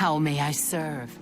How may I serve?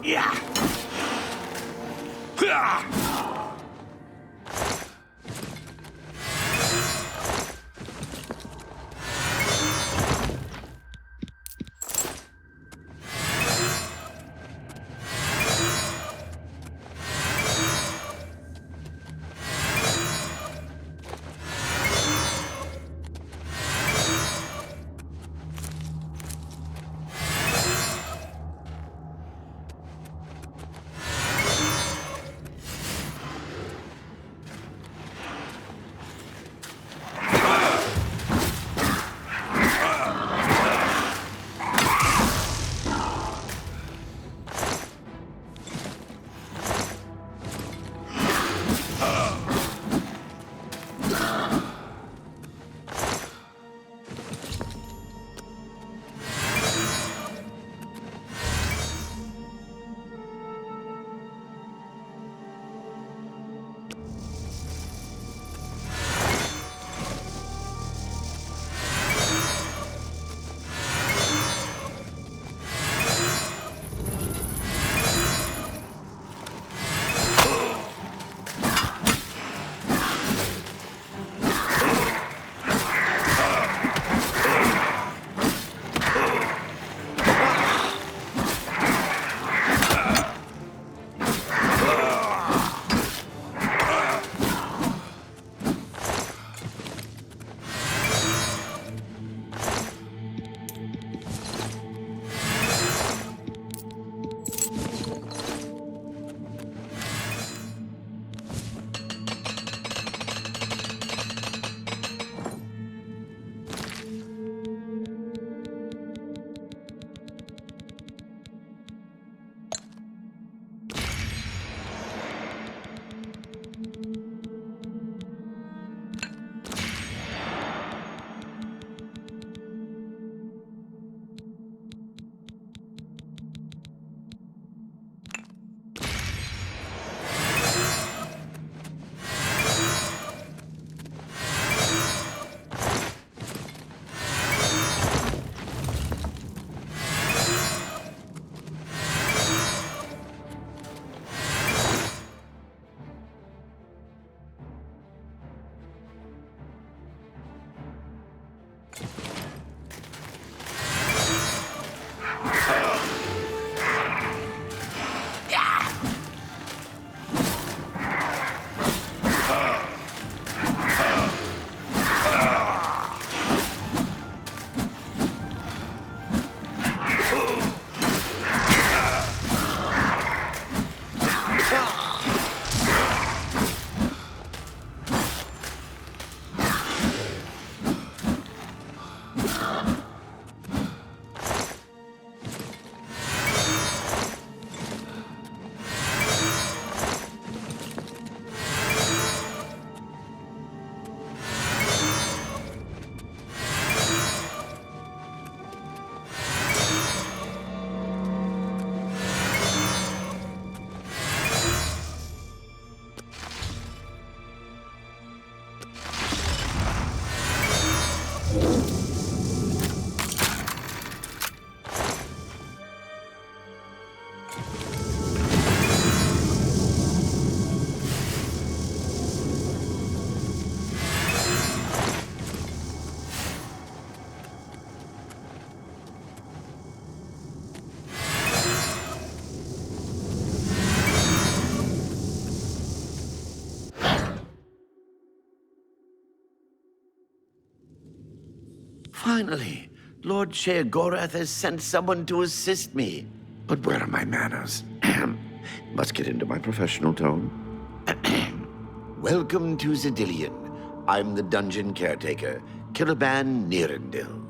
Yeah. Finally, Lord Sheogorath has sent someone to assist me. But where are my manners? Must get into my professional tone. Welcome to Zidillion. I'm the dungeon caretaker, Killaban Nirendil.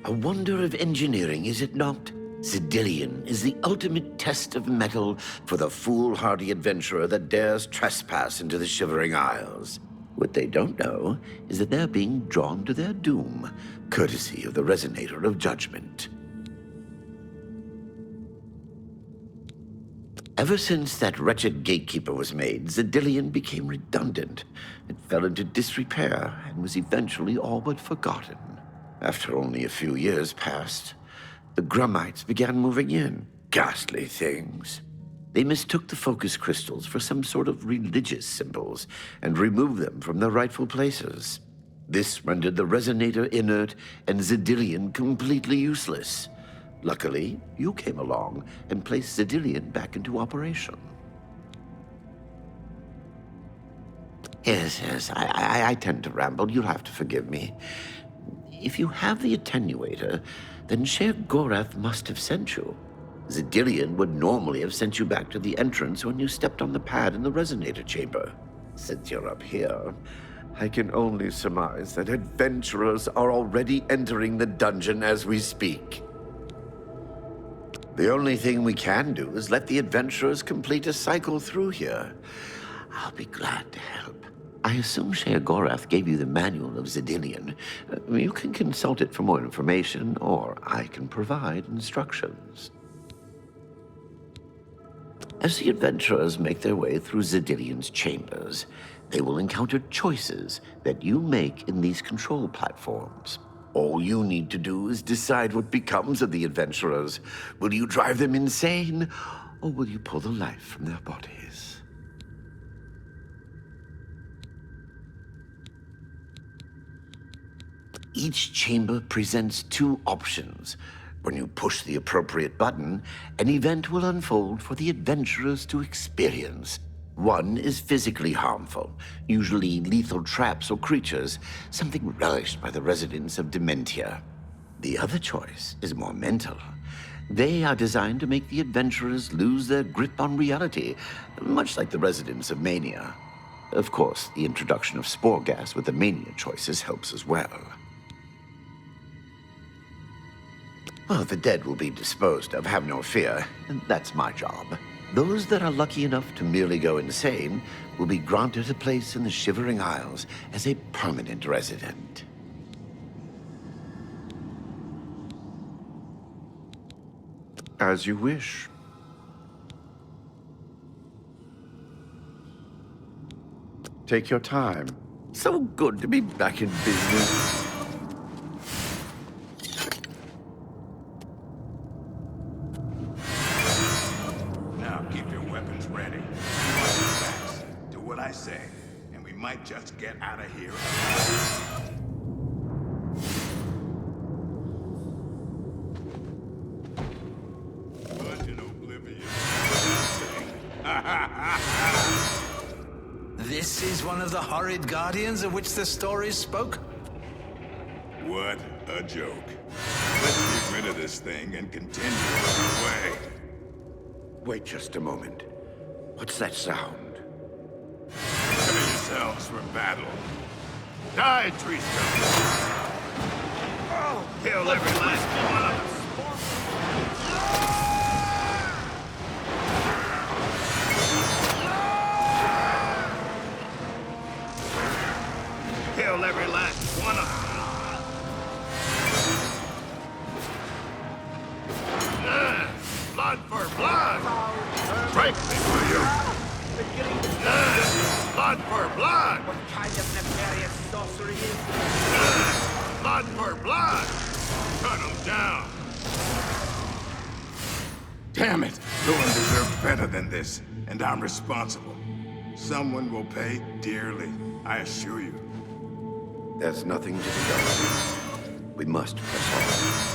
A wonder of engineering, is it not? Zidillion is the ultimate test of mettle for the foolhardy adventurer that dares trespass into the Shivering Isles. What they don't know is that they're being drawn to their doom, courtesy of the Resonator of Judgment. Ever since that wretched gatekeeper was made, Zidillion became redundant. It fell into disrepair and was eventually all but forgotten. After only a few years passed, the Grummites began moving in. Ghastly things. They mistook the focus crystals for some sort of religious symbols and removed them from their rightful places. This rendered the resonator inert and Zedillion completely useless. Luckily, you came along and placed Zedillion back into operation. Yes, I tend to ramble. You'll have to forgive me. If you have the attenuator, then Sher Gorath must have sent you. Zedillion would normally have sent you back to the entrance when you stepped on the pad in the resonator chamber. Since you're up here, I can only surmise that adventurers are already entering the dungeon as we speak. The only thing we can do is let the adventurers complete a cycle through here. I'll be glad to help. I assume Sher Gorath gave you the manual of Zedillion. You can consult it for more information, or I can provide instructions. As the adventurers make their way through Zedillion's chambers, they will encounter choices that you make in these control platforms. All you need to do is decide what becomes of the adventurers. Will you drive them insane, or will you pull the life from their bodies? Each chamber presents two options. When you push the appropriate button, an event will unfold for the adventurers to experience. One is physically harmful, usually lethal traps or creatures, something relished by the residents of Dementia. The other choice is more mental. They are designed to make the adventurers lose their grip on reality, much like the residents of Mania. Of course, the introduction of spore gas with the Mania choices helps as well. Well, the dead will be disposed of, have no fear. That's my job. Those that are lucky enough to merely go insane will be granted a place in the Shivering Isles as a permanent resident. As you wish. Take your time. So good to be back in business. I say, and we might just get out of here. What an Oblivion. This is one of the horrid guardians of which the stories spoke? What a joke. Let's get rid of this thing and continue on our way. Wait just a moment. What's that sound? Prepare yourselves for battle. Die, tree scum! Oh, kill every last one of us! Kill every last one of them! Blood for blood! Strike me, will you? Blood for blood! What kind of nefarious sorcery is this? Blood for blood! Cut him down! Damn it! Dolan deserved better than this, and I'm responsible. Someone will pay dearly, I assure you. There's nothing to be done. We must press on.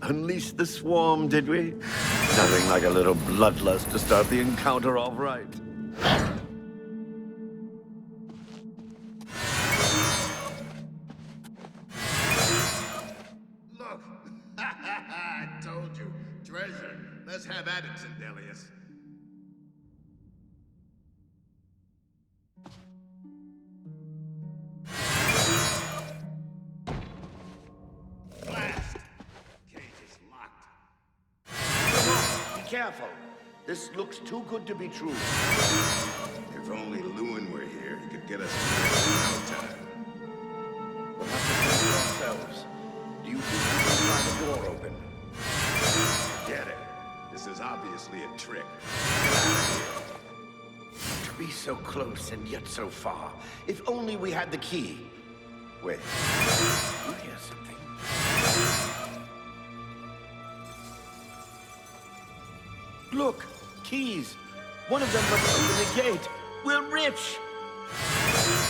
Unleashed the swarm, did we? Nothing like a little bloodlust to start the encounter off right. Look! I told you. Treasure. Let's have at it, Zendelius. Blast! Cage is locked. Be careful. This looks too good to be true. If only Lewin were here, he could get us in no time. We'll have to fend for ourselves. Do you think we can find the door open? Get it. This is obviously a trick. To be so close and yet so far. If only we had the key. Wait. You hear something? Look! Keys! One of them must open the gate! We're rich!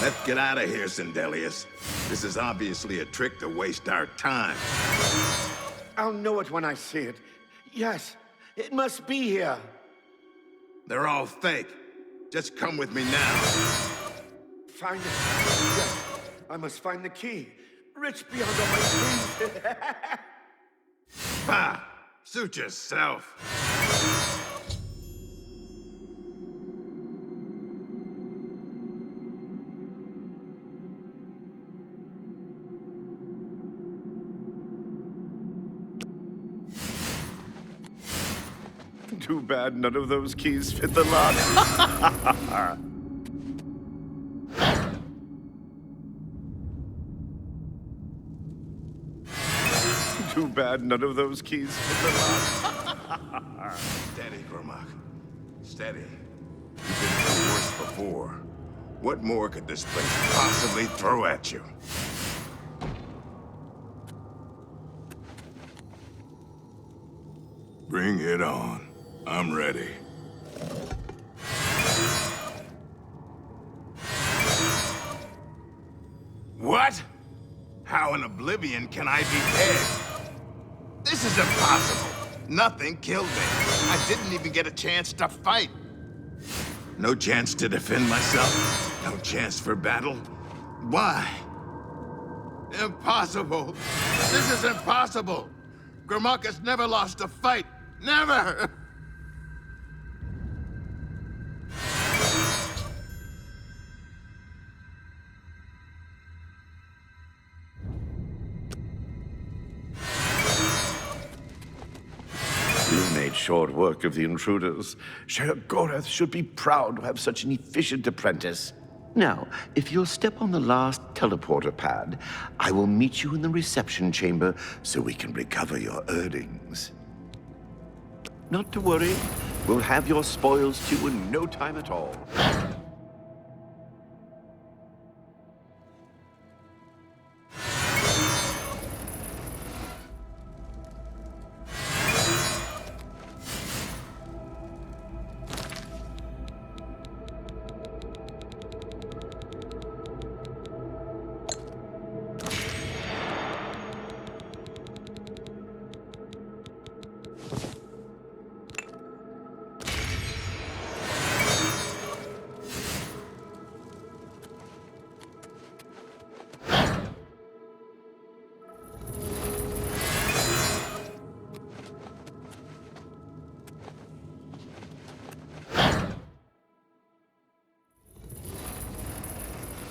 Let's get out of here, Sindelius. This is obviously a trick to waste our time. I'll know it when I see it. Yes, it must be here. They're all fake. Just come with me now. Find it. Yes, I must find the key. Rich beyond all my dreams. Ha! Suit yourself. Too bad none of those keys fit the lock. Too bad none of those keys fit the lock. Steady, Gromak. Steady. You've been through worse before. What more could this place possibly throw at you? Bring it on. I'm ready. What? How in Oblivion can I be dead? This is impossible. Nothing killed me. I didn't even get a chance to fight. No chance to defend myself. No chance for battle. Why? Impossible. This is impossible. Gromak has never lost a fight. Never! You made short work of the intruders. Sheogorath should be proud to have such an efficient apprentice. Now, if you'll step on the last teleporter pad, I will meet you in the reception chamber so we can recover your earnings. Not to worry, we'll have your spoils too in no time at all.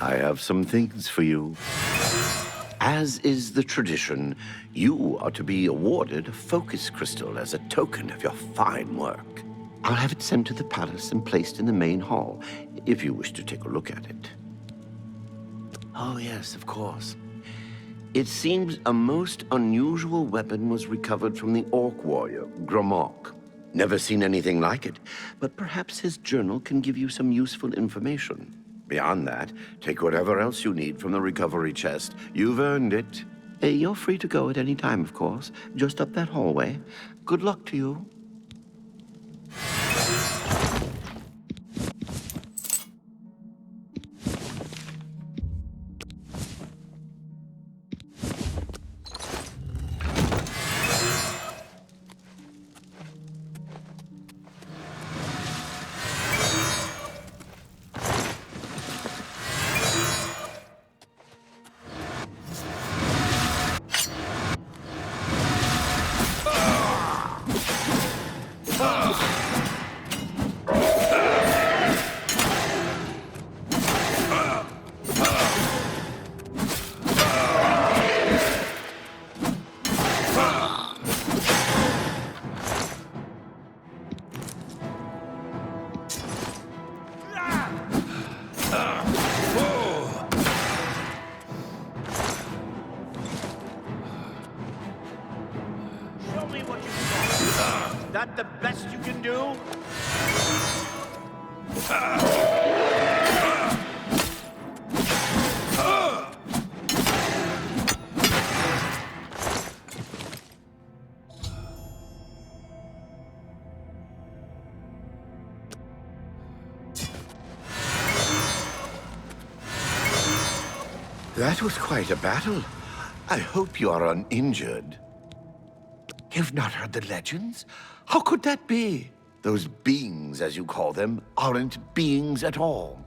I have some things for you. As is the tradition, you are to be awarded a focus crystal as a token of your fine work. I'll have it sent to the palace and placed in the main hall, if you wish to take a look at it. Oh, yes, of course. It seems a most unusual weapon was recovered from the orc warrior, Gromak. Never seen anything like it, but perhaps his journal can give you some useful information. Beyond that, take whatever else you need from the recovery chest. You've earned it. You're free to go at any time, of course. Just up that hallway. Good luck to you. Show me what you got. That the best you can do? That was quite a battle. I hope you are uninjured. You've not heard the legends? How could that be? Those beings, as you call them, aren't beings at all.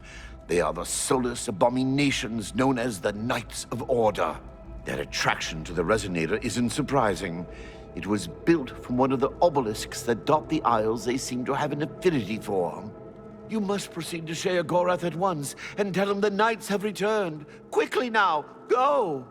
They are the soulless abominations known as the Knights of Order. Their attraction to the Resonator isn't surprising. It was built from one of the obelisks that dot the isles they seem to have an affinity for. You must proceed to Sheogorath at once and tell him the Knights have returned. Quickly now, go!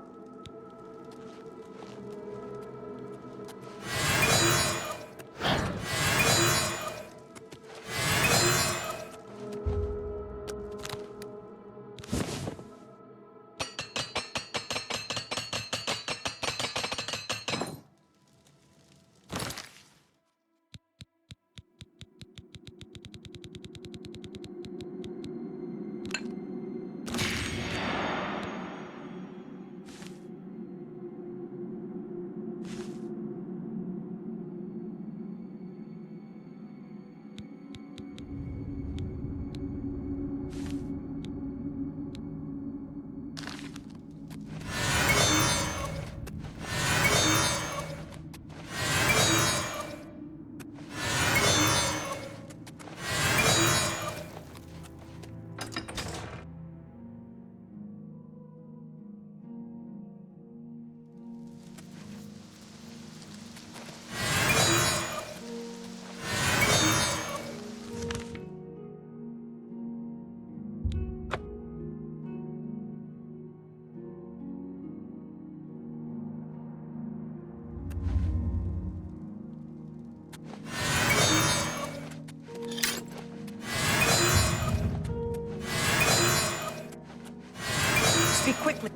Speak quickly.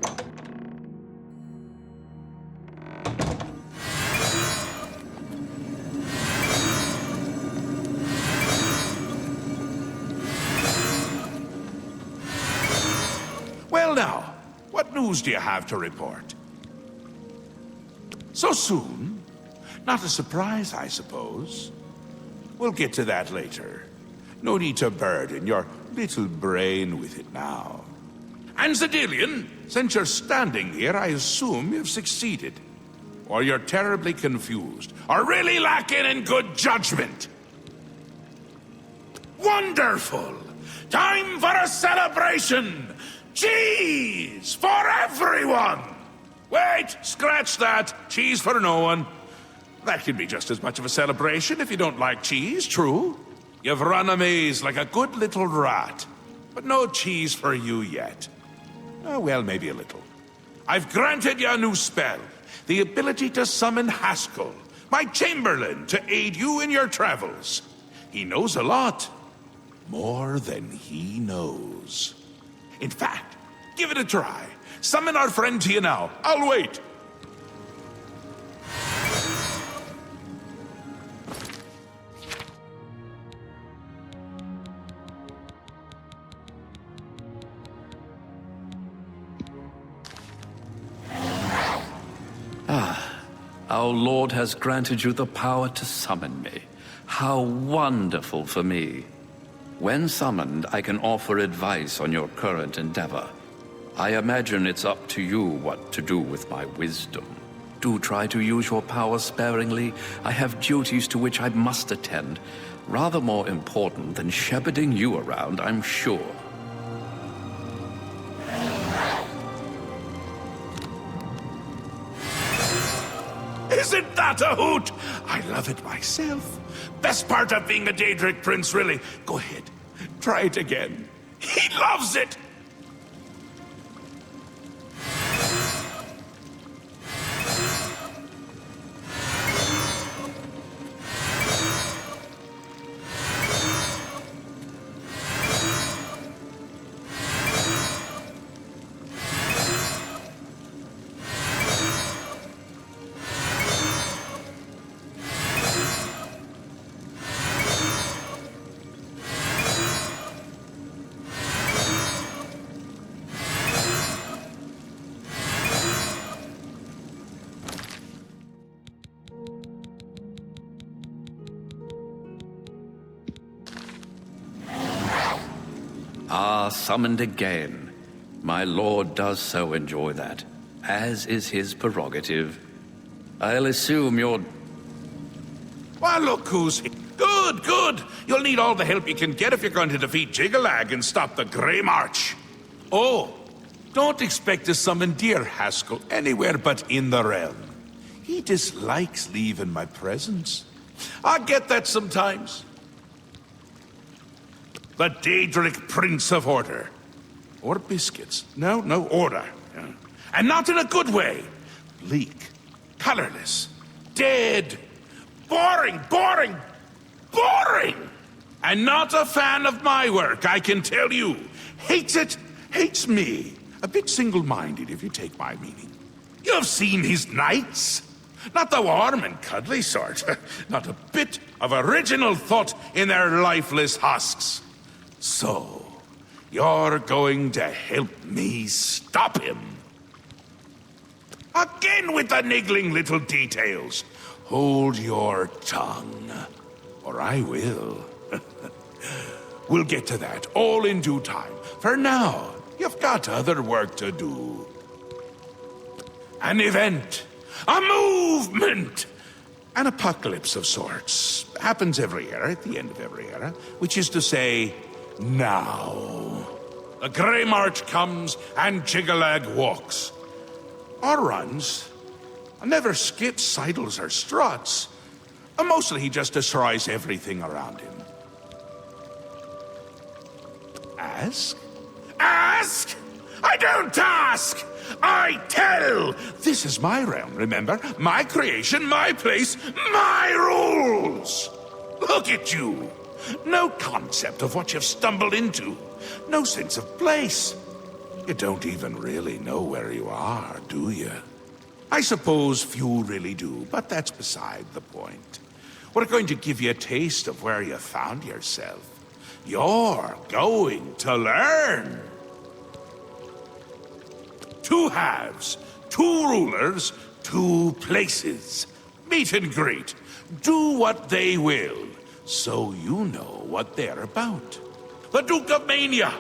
Well now, what news do you have to report? So soon? Not a surprise, I suppose. We'll get to that later. No need to burden your little brain with it now. And Zedilian, since you're standing here, I assume you've succeeded. Or you're terribly confused, or really lacking in good judgment. Wonderful! Time for a celebration! Cheese for everyone! Wait, scratch that. Cheese for no one. That can be just as much of a celebration if you don't like cheese, true? You've run a maze like a good little rat. But no cheese for you yet. Oh, well, maybe a little. I've granted you a new spell. The ability to summon Haskell, my Chamberlain, to aid you in your travels. He knows a lot. More than he knows. In fact, give it a try. Summon our friend to you now. I'll wait. Our Lord has granted you the power to summon me. How wonderful for me. When summoned, I can offer advice on your current endeavor. I imagine it's up to you what to do with my wisdom. Do try to use your power sparingly. I have duties to which I must attend. Rather more important than shepherding you around, I'm sure. Isn't that a hoot? I love it myself. Best part of being a Daedric prince, really. Go ahead, try it again. He loves it! are summoned again. My lord does so enjoy that, as is his prerogative. I'll assume you're... Well, look who's here. Good, good. You'll need all the help you can get if you're going to defeat Jiggalag and stop the Grey March. Oh, don't expect to summon dear Haskell anywhere but in the realm. He dislikes leaving my presence. I get that sometimes. The Daedric Prince of Order. Or biscuits. No, order. Yeah. And not in a good way. Bleak, colorless, dead, boring! And not a fan of my work, I can tell you. Hates it, hates me. A bit single-minded, if you take my meaning. You've seen his knights. Not the warm and cuddly sort. Not a bit of original thought in their lifeless husks. So, you're going to help me stop him. Again with the niggling little details. Hold your tongue, or I will. We'll get to that, all in due time. For now, you've got other work to do. An event, a movement, an apocalypse of sorts. Happens every era, at the end of every era, which is to say, now. The Grey March comes and Jiggalag walks. Or runs. Never skips, sidles, or struts. Mostly he just destroys everything around him. Ask? Ask? I don't ask! I tell! This is my realm, remember? My creation, my place, my rules! Look at you! No concept of what you've stumbled into. No sense of place. You don't even really know where you are, do you? I suppose few really do, but that's beside the point. We're going to give you a taste of where you found yourself. You're going to learn. 2 halves, 2 rulers, 2 places. Meet and greet. Do what they will, so you know what they're about. The Duke of Mania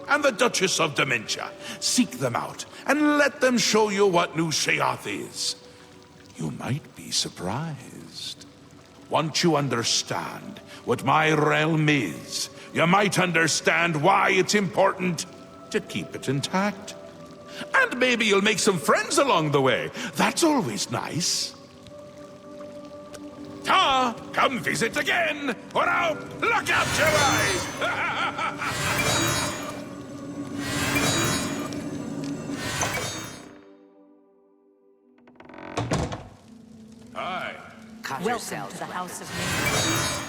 and the Duchess of Dementia. Seek them out and let them show you what New Sheoth is. You might be surprised. Once you understand what my realm is, you might understand why it's important to keep it intact. And maybe you'll make some friends along the way. That's always nice. Ta! Come visit again, or I'll pluck out your eyes! Hi. Welcome to the House of Mania.